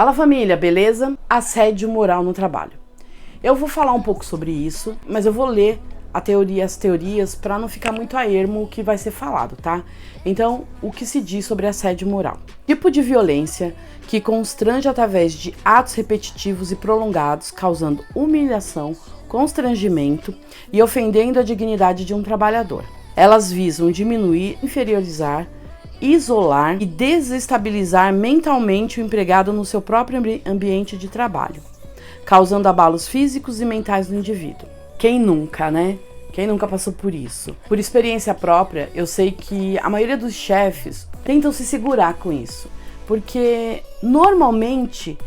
Fala família, beleza? Assédio moral no trabalho. Eu vou falar um pouco sobre isso, mas eu vou ler as teorias para não ficar muito a ermo o que vai ser falado, tá? Então, o que se diz sobre assédio moral? Tipo de violência que constrange através de atos repetitivos e prolongados, causando humilhação, constrangimento e ofendendo a dignidade de um trabalhador. Elas visam diminuir, inferiorizar, isolar e desestabilizar mentalmente o empregado no seu próprio ambiente de trabalho, causando abalos físicos e mentais no indivíduo. Quem nunca, né? Quem nunca passou por isso? Por experiência própria, eu sei que a maioria dos chefes tentam se segurar com isso, porque normalmente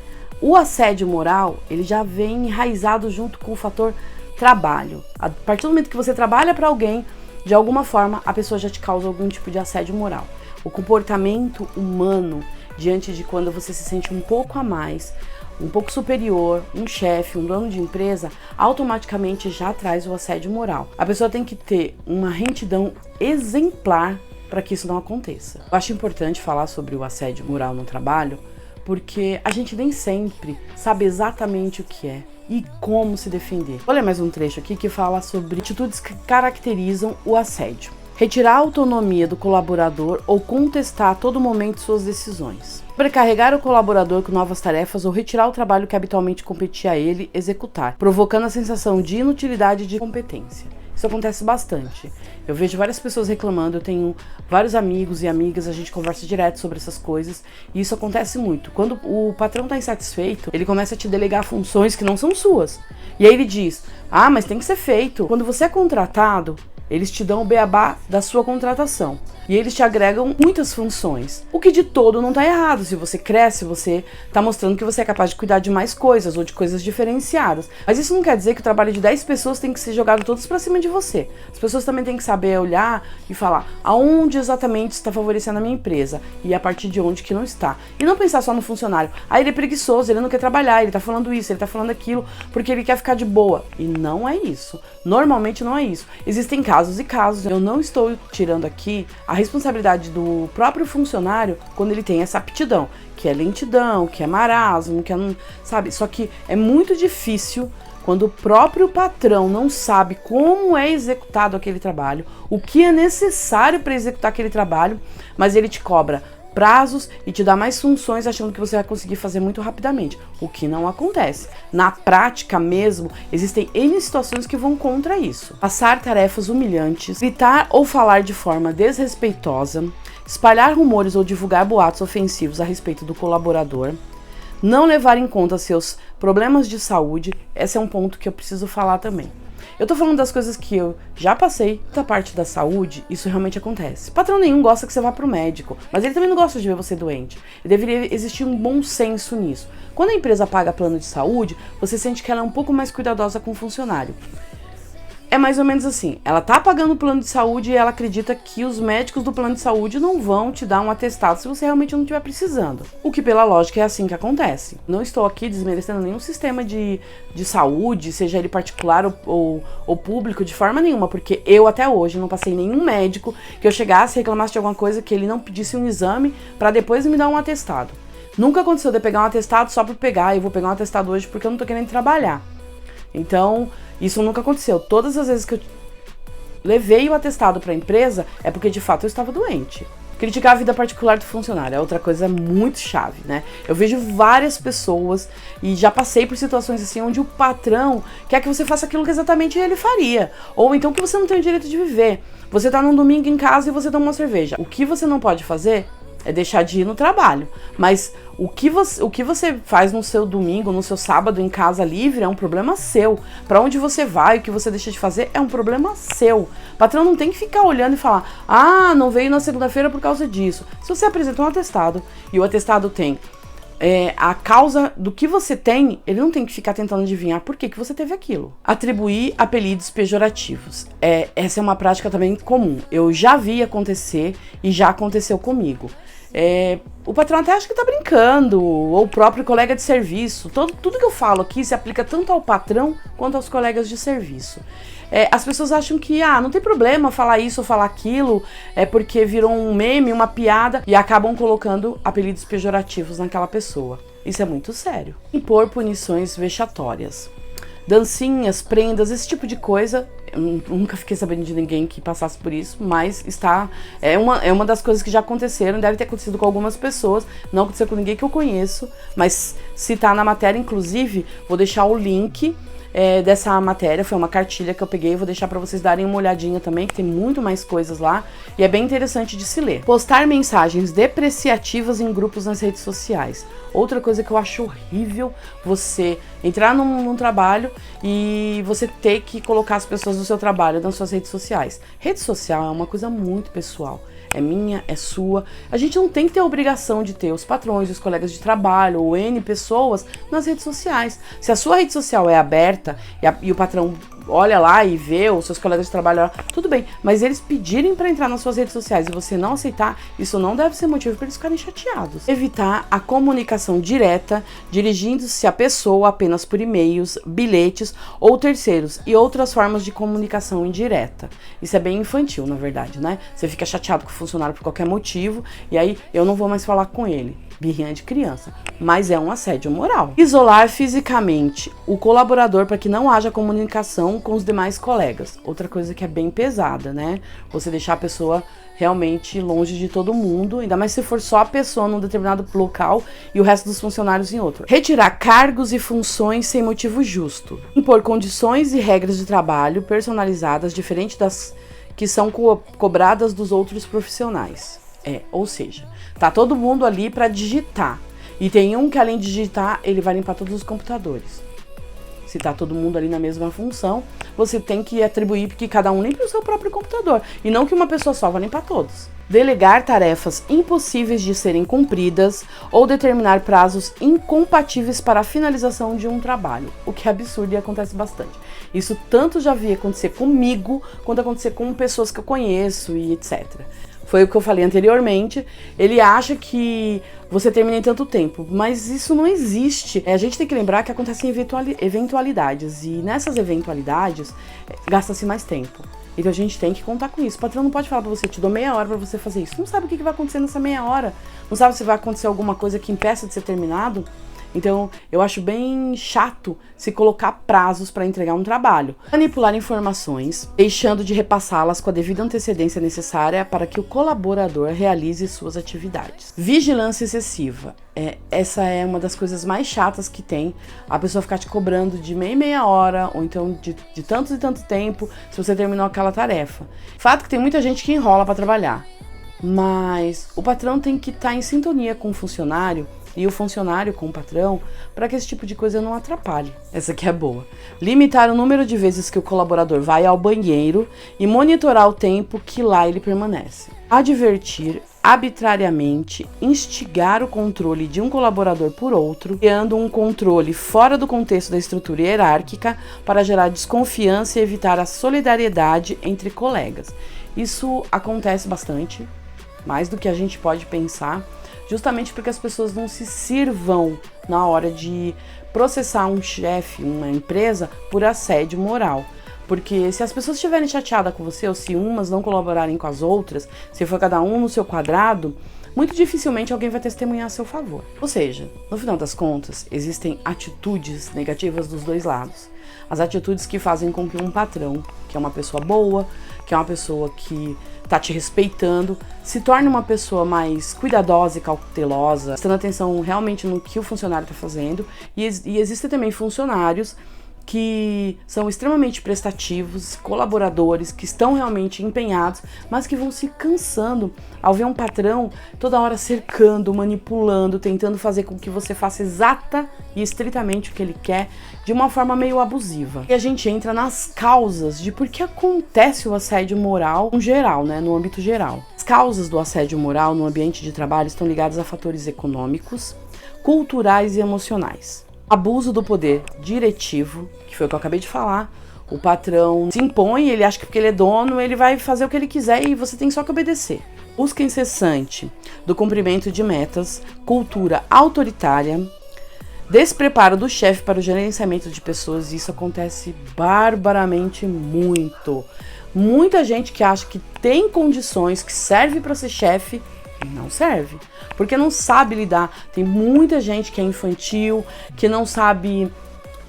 o assédio moral, ele já vem enraizado junto com o fator trabalho. A partir do momento que você trabalha para alguém, de alguma forma a pessoa já te causa algum tipo de assédio moral. O comportamento humano diante de quando você se sente um pouco a mais, um pouco superior, um chefe, um dono de empresa, automaticamente já traz o assédio moral. A pessoa tem que ter uma retidão exemplar para que isso não aconteça. Eu acho importante falar sobre o assédio moral no trabalho, porque a gente nem sempre sabe exatamente o que é e como se defender. Vou ler mais um trecho aqui que fala sobre atitudes que caracterizam o assédio. Retirar a autonomia do colaborador ou contestar a todo momento suas decisões. Sobrecarregar o colaborador com novas tarefas ou retirar o trabalho que habitualmente competia a ele executar, provocando a sensação de inutilidade e de incompetência. Isso acontece bastante. Eu vejo várias pessoas reclamando, eu tenho vários amigos e amigas, a gente conversa direto sobre essas coisas, e isso acontece muito. Quando o patrão está insatisfeito, ele começa a te delegar funções que não são suas. E aí ele diz, mas tem que ser feito. Quando você é contratado, eles te dão o beabá da sua contratação. E eles te agregam muitas funções. O que de todo não está errado. Se você cresce, você está mostrando que você é capaz de cuidar de mais coisas ou de coisas diferenciadas. Mas isso não quer dizer que o trabalho de 10 pessoas tem que ser jogado todos para cima de você. As pessoas também têm que saber olhar e falar aonde exatamente está favorecendo a minha empresa e a partir de onde que não está. E não pensar só no funcionário. Ele é preguiçoso, ele não quer trabalhar, ele está falando isso, ele está falando aquilo porque ele quer ficar de boa. E não é isso. Normalmente não é isso. Existem casos e casos. Eu não estou tirando aqui a responsabilidade do próprio funcionário quando ele tem essa aptidão, que é lentidão, que é marasmo, que é, sabe? Só que é muito difícil quando o próprio patrão não sabe como é executado aquele trabalho, o que é necessário para executar aquele trabalho, mas ele te cobra prazos e te dá mais funções achando que você vai conseguir fazer muito rapidamente, o que não acontece. Na prática mesmo, existem N situações que vão contra isso. Passar tarefas humilhantes, gritar ou falar de forma desrespeitosa, espalhar rumores ou divulgar boatos ofensivos a respeito do colaborador, não levar em conta seus problemas de saúde, esse é um ponto que eu preciso falar também. Eu tô falando das coisas que eu já passei, da parte da saúde, isso realmente acontece. Patrão nenhum gosta que você vá pro médico, mas ele também não gosta de ver você doente. E deveria existir um bom senso nisso. Quando a empresa paga plano de saúde, você sente que ela é um pouco mais cuidadosa com o funcionário. É mais ou menos assim, ela tá pagando o plano de saúde e ela acredita que os médicos do plano de saúde não vão te dar um atestado se você realmente não estiver precisando. O que pela lógica é assim que acontece. Não estou aqui desmerecendo nenhum sistema de saúde, seja ele particular ou público, de forma nenhuma, porque eu até hoje não passei nenhum médico que eu chegasse e reclamasse de alguma coisa que ele não pedisse um exame para depois me dar um atestado. Nunca aconteceu de eu pegar um atestado só por pegar, eu vou pegar um atestado hoje porque eu não tô querendo trabalhar. Então, isso nunca aconteceu. Todas as vezes que eu levei o atestado para a empresa é porque de fato eu estava doente. Criticar a vida particular do funcionário é outra coisa muito chave, né? Eu vejo várias pessoas e já passei por situações assim onde o patrão quer que você faça aquilo que exatamente ele faria. Ou então que você não tem o direito de viver. Você tá num domingo em casa e você toma uma cerveja. O que você não pode fazer é deixar de ir no trabalho. Mas o que você faz no seu domingo, no seu sábado em casa livre é um problema seu. Para onde você vai, o que você deixa de fazer é um problema seu. O patrão não tem que ficar olhando e falar, não veio na segunda-feira por causa disso. Se você apresentou um atestado e o atestado tem a causa do que você tem, ele não tem que ficar tentando adivinhar por que você teve aquilo. Atribuir apelidos pejorativos. Essa é uma prática também comum. Eu já vi acontecer e já aconteceu comigo. O patrão até acha que tá brincando, ou o próprio colega de serviço. Tudo que eu falo aqui se aplica tanto ao patrão quanto aos colegas de serviço. As pessoas acham que não tem problema falar isso ou falar aquilo, porque virou um meme, uma piada, e acabam colocando apelidos pejorativos naquela pessoa. Isso é muito sério. Impor punições vexatórias. Dancinhas, prendas, esse tipo de coisa. Eu nunca fiquei sabendo de ninguém que passasse por isso, mas é uma das coisas que já aconteceram, deve ter acontecido com algumas pessoas, não aconteceu com ninguém que eu conheço, mas se tá na matéria, inclusive, vou deixar o link dessa matéria, foi uma cartilha que eu peguei, vou deixar para vocês darem uma olhadinha também, que tem muito mais coisas lá, e é bem interessante de se ler. Postar mensagens depreciativas em grupos nas redes sociais. Outra coisa que eu acho horrível, você entrar num trabalho e você ter que colocar as pessoas do seu trabalho nas suas redes sociais. Rede social é uma coisa muito pessoal. É minha, é sua. A gente não tem que ter a obrigação de ter os patrões, os colegas de trabalho ou N pessoas nas redes sociais. Se a sua rede social é aberta e o patrão olha lá e vê, os seus colegas de trabalho lá, tudo bem, mas eles pedirem para entrar nas suas redes sociais e você não aceitar, isso não deve ser motivo para eles ficarem chateados. Evitar a comunicação direta, dirigindo-se à pessoa apenas por e-mails, bilhetes ou terceiros e outras formas de comunicação indireta. Isso é bem infantil, na verdade, né? Você fica chateado com o funcionário por qualquer motivo e aí eu não vou mais falar com ele. Birrinha de criança, mas é um assédio moral. Isolar fisicamente o colaborador para que não haja comunicação com os demais colegas. Outra coisa que é bem pesada, né? Você deixar a pessoa realmente longe de todo mundo, ainda mais se for só a pessoa num determinado local e o resto dos funcionários em outro. Retirar cargos e funções sem motivo justo. Impor condições e regras de trabalho personalizadas diferentes das que são cobradas dos outros profissionais. Ou seja, tá todo mundo ali para digitar. E tem um que além de digitar, ele vai limpar todos os computadores. Se tá todo mundo ali na mesma função, você tem que atribuir que cada um limpe o seu próprio computador. E não que uma pessoa só vai limpar todos. Delegar tarefas impossíveis de serem cumpridas ou determinar prazos incompatíveis para a finalização de um trabalho. O que é absurdo e acontece bastante. Isso tanto já vi acontecer comigo, quanto acontecer com pessoas que eu conheço e etc. Foi o que eu falei anteriormente, ele acha que você termina em tanto tempo, mas isso não existe. A gente tem que lembrar que acontecem eventualidades, e nessas eventualidades gasta-se mais tempo. Então a gente tem que contar com isso. O patrão não pode falar pra você, te dou meia hora pra você fazer isso. Não sabe o que vai acontecer nessa meia hora, não sabe se vai acontecer alguma coisa que impeça de ser terminado. Então, eu acho bem chato se colocar prazos para entregar um trabalho. Manipular informações, deixando de repassá-las com a devida antecedência necessária para que o colaborador realize suas atividades. Vigilância excessiva. Essa é uma das coisas mais chatas que tem. A pessoa ficar te cobrando de meia hora, ou então de tanto e tanto tempo, se você terminou aquela tarefa. Fato que tem muita gente que enrola para trabalhar. Mas o patrão tem que estar em sintonia com o funcionário e o funcionário com o patrão, para que esse tipo de coisa não atrapalhe. Essa aqui é boa. Limitar o número de vezes que o colaborador vai ao banheiro e monitorar o tempo que lá ele permanece. Advertir arbitrariamente, instigar o controle de um colaborador por outro, criando um controle fora do contexto da estrutura hierárquica para gerar desconfiança e evitar a solidariedade entre colegas. Isso acontece bastante, mais do que a gente pode pensar, justamente porque as pessoas não se sirvam na hora de processar um chefe, uma empresa, por assédio moral. Porque se as pessoas estiverem chateadas com você, ou se umas não colaborarem com as outras, se for cada um no seu quadrado, muito dificilmente alguém vai testemunhar a seu favor. Ou seja, no final das contas, existem atitudes negativas dos dois lados. As atitudes que fazem com que um patrão, que é uma pessoa boa, que é uma pessoa que tá te respeitando, se torne uma pessoa mais cuidadosa e cautelosa, prestando atenção realmente no que o funcionário está fazendo. E existem também funcionários que são extremamente prestativos, colaboradores, que estão realmente empenhados, mas que vão se cansando ao ver um patrão toda hora cercando, manipulando, tentando fazer com que você faça exata e estritamente o que ele quer, de uma forma meio abusiva. E a gente entra nas causas de por que acontece o assédio moral no geral, né, no âmbito geral. As causas do assédio moral no ambiente de trabalho estão ligadas a fatores econômicos, culturais e emocionais. Abuso do poder diretivo, que foi o que eu acabei de falar. O patrão se impõe, ele acha que porque ele é dono, ele vai fazer o que ele quiser e você tem só que obedecer. Busca incessante do cumprimento de metas, cultura autoritária, despreparo do chefe para o gerenciamento de pessoas, e isso acontece barbaramente muito. Muita gente que acha que tem condições, que serve para ser chefe, Não serve, porque não sabe lidar. Tem muita gente que é infantil, que não sabe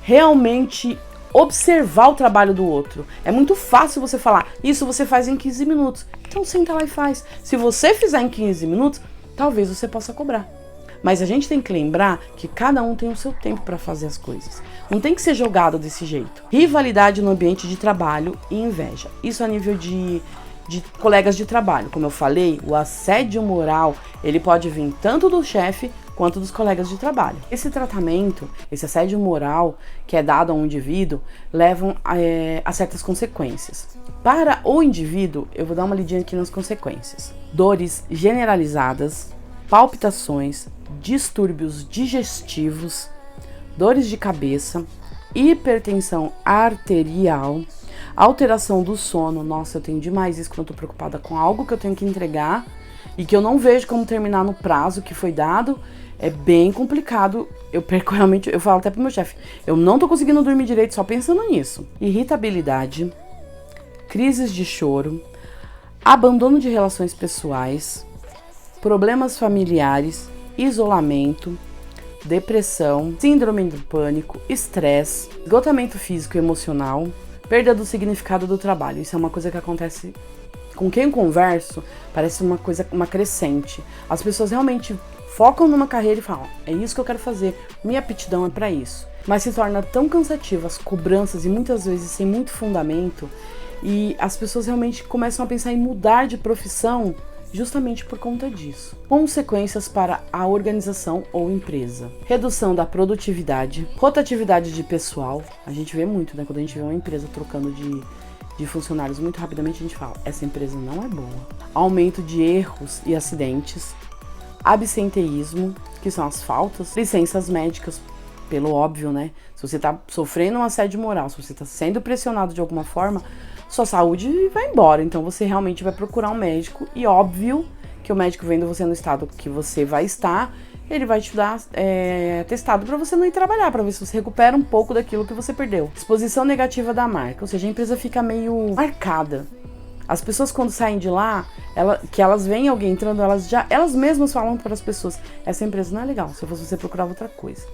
realmente observar o trabalho do outro. É muito fácil você falar, isso você faz em 15 minutos. Então senta lá e faz. Se você fizer em 15 minutos, talvez você possa cobrar. Mas a gente tem que lembrar que cada um tem o seu tempo para fazer as coisas. Não tem que ser jogado desse jeito. Rivalidade no ambiente de trabalho e inveja. Isso a nível de colegas de trabalho. Como eu falei, o assédio moral, ele pode vir tanto do chefe quanto dos colegas de trabalho. Esse tratamento, esse assédio moral que é dado a um indivíduo, levam a certas consequências. Para o indivíduo, eu vou dar uma lidinha aqui nas consequências. Dores generalizadas, palpitações, distúrbios digestivos, dores de cabeça, hipertensão arterial, alteração do sono. Nossa, eu tenho demais isso quando eu tô preocupada com algo que eu tenho que entregar e que eu não vejo como terminar no prazo que foi dado. É bem complicado. Eu perco realmente, eu falo até pro meu chefe, eu não tô conseguindo dormir direito só pensando nisso. Irritabilidade, crises de choro, abandono de relações pessoais, problemas familiares, isolamento, depressão, síndrome do pânico, estresse, esgotamento físico e emocional, perda do significado do trabalho. Isso é uma coisa que acontece com quem eu converso, parece uma crescente. As pessoas realmente focam numa carreira e falam, é isso que eu quero fazer, minha aptidão é para isso. Mas se torna tão cansativo as cobranças e muitas vezes sem muito fundamento, e as pessoas realmente começam a pensar em mudar de profissão justamente por conta disso. Consequências para a organização ou empresa. Redução da produtividade, rotatividade de pessoal. A gente vê muito, né? Quando a gente vê uma empresa trocando de funcionários muito rapidamente, a gente fala, essa empresa não é boa. Aumento de erros e acidentes. Absenteísmo, que são as faltas. Licenças médicas, pelo óbvio, né? Se você tá sofrendo um assédio moral, se você tá sendo pressionado de alguma forma, sua saúde vai embora. Então você realmente vai procurar um médico e óbvio que o médico vendo você no estado que você vai estar, ele vai te dar atestado para você não ir trabalhar, para ver se você recupera um pouco daquilo que você perdeu. Exposição negativa da marca, ou seja, a empresa fica meio marcada. As pessoas quando saem de lá, que elas veem alguém entrando, elas mesmas falam para as pessoas, essa empresa não é legal, se fosse você procurava outra coisa.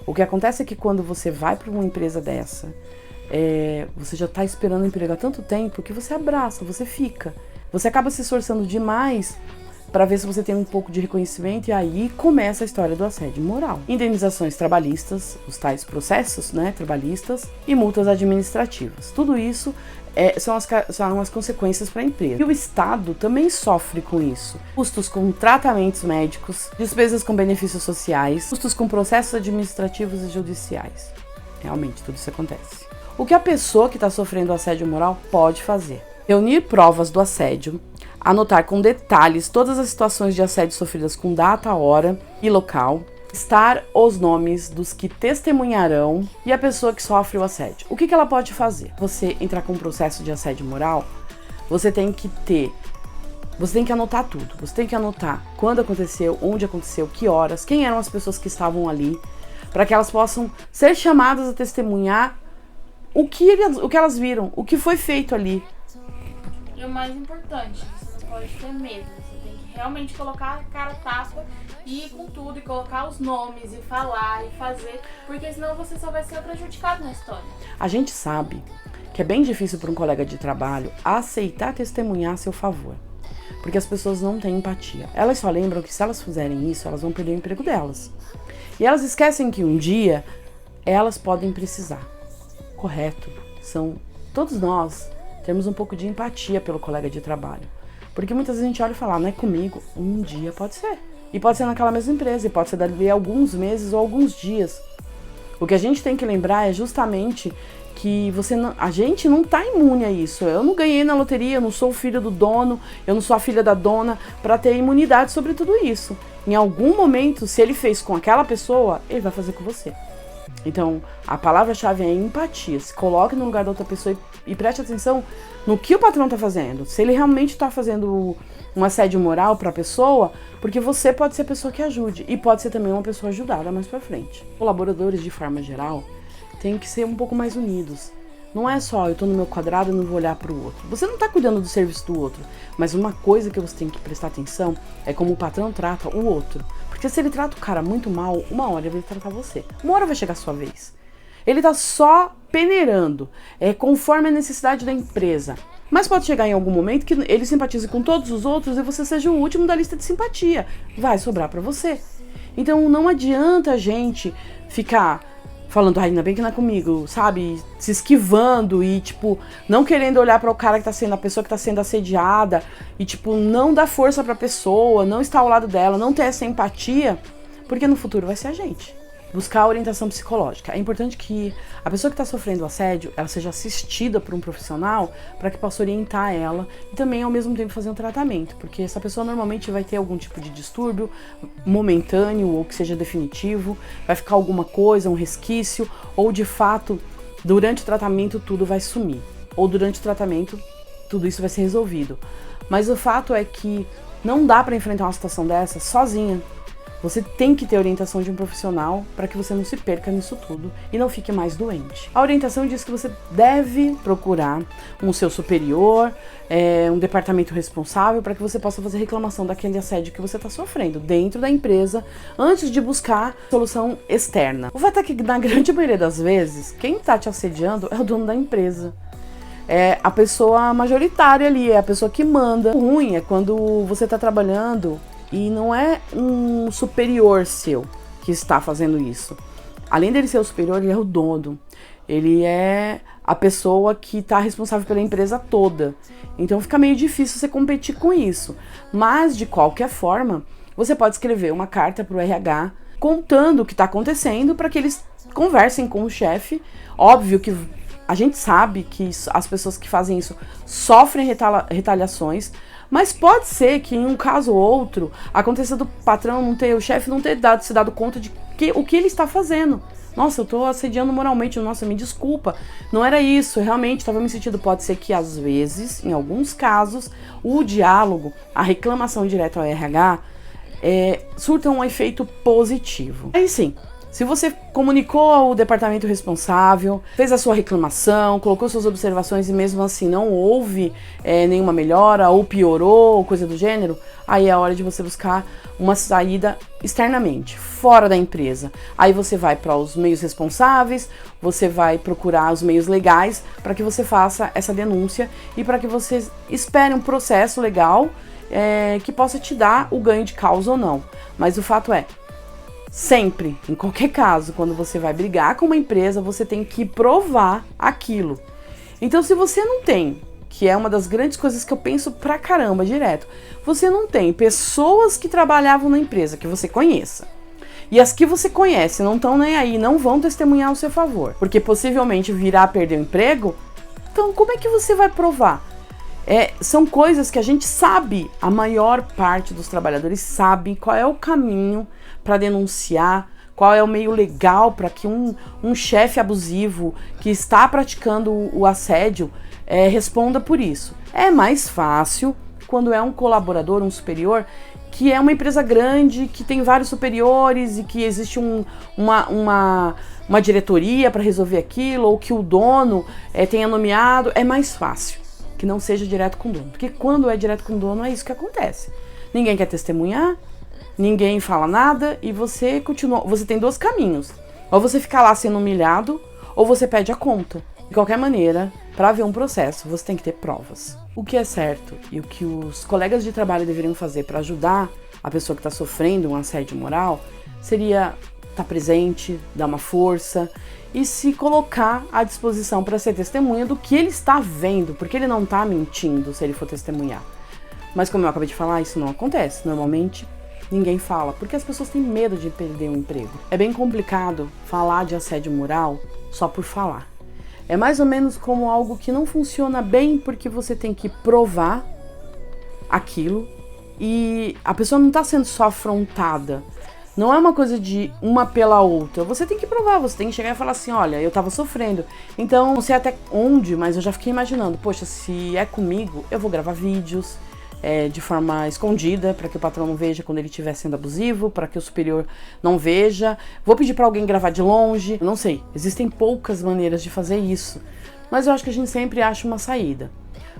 O que acontece é que quando você vai para uma empresa dessa, você já está esperando o emprego há tanto tempo que você abraça, você fica. Você acaba se esforçando demais para ver se você tem um pouco de reconhecimento e aí começa a história do assédio moral. Indenizações trabalhistas, os tais processos, né, trabalhistas e multas administrativas. Tudo isso são as consequências para a empresa. E o Estado também sofre com isso. Custos com tratamentos médicos, despesas com benefícios sociais, custos com processos administrativos e judiciais. Realmente, tudo isso acontece. O que a pessoa que está sofrendo assédio moral pode fazer? Reunir provas do assédio, anotar com detalhes todas as situações de assédio sofridas com data, hora e local, listar os nomes dos que testemunharão e a pessoa que sofre o assédio. O que ela pode fazer? Você entrar com um processo de assédio moral, você tem que anotar tudo. Você tem que anotar quando aconteceu, onde aconteceu, que horas, quem eram as pessoas que estavam ali, para que elas possam ser chamadas a testemunhar o que elas viram, o que foi feito ali. E o mais importante, você não pode ter medo, você tem que realmente colocar a cara a tapa e ir com tudo, e colocar os nomes, e falar, e fazer, porque senão você só vai ser prejudicado na história. A gente sabe que é bem difícil para um colega de trabalho aceitar testemunhar a seu favor, porque as pessoas não têm empatia. Elas só lembram que se elas fizerem isso, elas vão perder o emprego delas. E elas esquecem que um dia elas podem precisar. Correto. Todos nós temos um pouco de empatia pelo colega de trabalho. Porque muitas vezes a gente olha e fala, não é comigo, um dia pode ser. E pode ser naquela mesma empresa, e pode ser dali a alguns meses ou alguns dias. O que a gente tem que lembrar é justamente que a gente não está imune a isso. Eu não ganhei na loteria, eu não sou o filho do dono, eu não sou a filha da dona para ter imunidade sobre tudo isso. Em algum momento, se ele fez com aquela pessoa, ele vai fazer com você. Então, a palavra-chave é empatia. Se coloque no lugar da outra pessoa e preste atenção no que o patrão está fazendo. Se ele realmente está fazendo um assédio moral para a pessoa, porque você pode ser a pessoa que ajude e pode ser também uma pessoa ajudada mais para frente. Colaboradores, de forma geral, têm que ser um pouco mais unidos. Não é só eu tô no meu quadrado e não vou olhar para o outro. Você não tá cuidando do serviço do outro, mas uma coisa que você tem que prestar atenção é como o patrão trata o outro. Porque se ele trata o cara muito mal, uma hora ele vai tratar você. Uma hora vai chegar a sua vez. Ele tá só peneirando, conforme a necessidade da empresa. Mas pode chegar em algum momento que ele simpatize com todos os outros e você seja o último da lista de simpatia. Vai sobrar pra você. Então não adianta a gente ficar falando, ai, ainda bem que não é comigo, sabe? Se esquivando e, tipo, não querendo olhar para o cara que tá sendo, a pessoa que tá sendo assediada e, tipo, não dar força pra pessoa, não estar ao lado dela, não ter essa empatia, porque no futuro vai ser a gente. Buscar orientação psicológica. É importante que a pessoa que está sofrendo assédio, ela seja assistida por um profissional para que possa orientar ela e também ao mesmo tempo fazer um tratamento, porque essa pessoa normalmente vai ter algum tipo de distúrbio momentâneo ou que seja definitivo, vai ficar alguma coisa, um resquício, ou de fato, durante o tratamento tudo vai sumir, ou durante o tratamento tudo isso vai ser resolvido. Mas o fato é que não dá para enfrentar uma situação dessa sozinha. Você tem que ter orientação de um profissional para que você não se perca nisso tudo e não fique mais doente. A orientação diz que você deve procurar um seu superior, um departamento responsável para que você possa fazer reclamação daquele assédio que você está sofrendo dentro da empresa antes de buscar solução externa. O fato é que na grande maioria das vezes, quem está te assediando é o dono da empresa. É a pessoa majoritária ali, é a pessoa que manda. O ruim é quando você está trabalhando e não é um superior seu que está fazendo isso. Além dele ser o superior, ele é o dono. Ele é a pessoa que está responsável pela empresa toda. Então fica meio difícil você competir com isso. Mas, de qualquer forma, você pode escrever uma carta para o RH contando o que está acontecendo para que eles conversem com o chefe. Óbvio que a gente sabe que as pessoas que fazem isso sofrem retaliações, mas pode ser que em um caso ou outro aconteça do patrão não ter, o chefe não ter se dado conta de o que ele está fazendo. Nossa, eu tô assediando moralmente, nossa, me desculpa, não era isso, eu realmente estava me sentindo. Pode ser que às vezes, em alguns casos, o diálogo, a reclamação direta ao RH surta um efeito positivo. Aí sim, se você comunicou ao departamento responsável, fez a sua reclamação, colocou suas observações e mesmo assim não houve nenhuma melhora ou piorou ou coisa do gênero, aí é a hora de você buscar uma saída externamente, fora da empresa. Aí você vai para os meios responsáveis, você vai procurar os meios legais para que você faça essa denúncia e para que você espere um processo legal que possa te dar o ganho de causa ou não. Mas o fato é, sempre, em qualquer caso, quando você vai brigar com uma empresa, você tem que provar aquilo. Então, se você não tem, que é uma das grandes coisas que eu penso pra caramba direto, você não tem pessoas que trabalhavam na empresa que você conheça, e as que você conhece não estão nem aí, não vão testemunhar ao seu favor, porque possivelmente virá a perder o emprego, então como é que você vai provar? São coisas que a gente sabe, a maior parte dos trabalhadores sabe qual é o caminho para denunciar, qual é o meio legal para que um chefe abusivo que está praticando o assédio responda por isso. É mais fácil quando é um colaborador, um superior, que é uma empresa grande, que tem vários superiores e que existe uma diretoria para resolver aquilo, ou que o dono tenha nomeado. É mais fácil que não seja direto com o dono, porque quando é direto com o dono é isso que acontece. Ninguém quer testemunhar, ninguém fala nada e você continua. Você tem dois caminhos: ou você fica lá sendo humilhado, ou você pede a conta. De qualquer maneira, para haver um processo, você tem que ter provas. O que é certo e o que os colegas de trabalho deveriam fazer para ajudar a pessoa que está sofrendo um assédio moral seria estar presente, dar uma força e se colocar à disposição para ser testemunha do que ele está vendo, porque ele não está mentindo se ele for testemunhar. Mas como eu acabei de falar, isso não acontece. Normalmente, ninguém fala, porque as pessoas têm medo de perder o emprego. É bem complicado falar de assédio moral só por falar. É mais ou menos como algo que não funciona bem porque você tem que provar aquilo e a pessoa não está sendo só afrontada. Não é uma coisa de uma pela outra. Você tem que provar, você tem que chegar e falar assim, olha, eu tava sofrendo. Então, não sei até onde, mas eu já fiquei imaginando, poxa, se é comigo, eu vou gravar vídeos de forma escondida, para que o patrão não veja quando ele estiver sendo abusivo, para que o superior não veja. Vou pedir para alguém gravar de longe, não sei. Existem poucas maneiras de fazer isso, Mas eu acho que a gente sempre acha uma saída.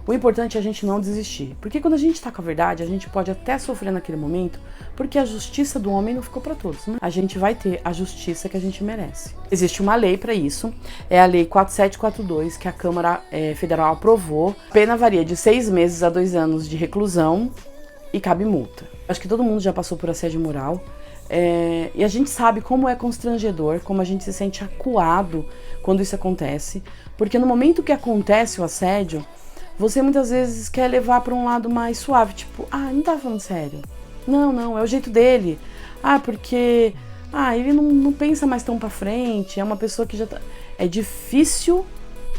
O importante é a gente não desistir, porque quando a gente tá com a verdade, a gente pode até sofrer naquele momento, porque a justiça do homem não ficou para todos, né? A gente vai ter a justiça que a gente merece. Existe uma lei para isso, é a Lei 4742, que a Câmara Federal aprovou. A pena varia de 6 meses a 2 anos de reclusão e cabe multa. Acho que todo mundo já passou por assédio moral. E a gente sabe como é constrangedor, como a gente se sente acuado quando isso acontece, porque no momento que acontece o assédio, você muitas vezes quer levar para um lado mais suave, tipo, não tava falando sério. Não, é o jeito dele. Porque ele não pensa mais tão pra frente, é uma pessoa que já tá... É difícil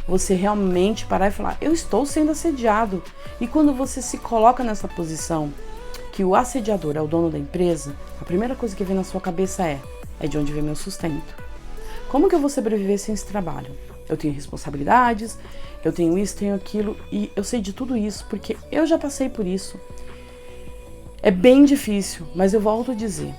você realmente parar e falar, eu estou sendo assediado. E quando você se coloca nessa posição, que o assediador é o dono da empresa, a primeira coisa que vem na sua cabeça é de onde vem meu sustento. Como que eu vou sobreviver sem esse trabalho? Eu tenho responsabilidades, eu tenho isso, tenho aquilo, e eu sei de tudo isso porque eu já passei por isso. É bem difícil, mas eu volto a dizer,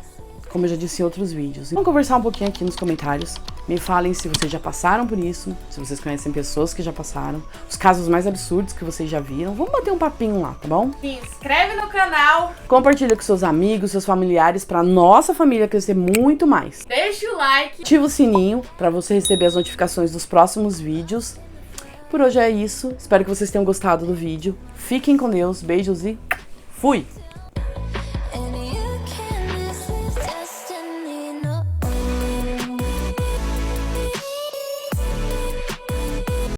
como eu já disse em outros vídeos. Vamos conversar um pouquinho aqui nos comentários. Me falem se vocês já passaram por isso, se vocês conhecem pessoas que já passaram, os casos mais absurdos que vocês já viram. Vamos bater um papinho lá, tá bom? Se inscreve no canal. Compartilha com seus amigos, seus familiares, pra nossa família crescer muito mais. Deixa o like. Ativa o sininho pra você receber as notificações dos próximos vídeos. Por hoje é isso. Espero que vocês tenham gostado do vídeo. Fiquem com Deus. Beijos e fui!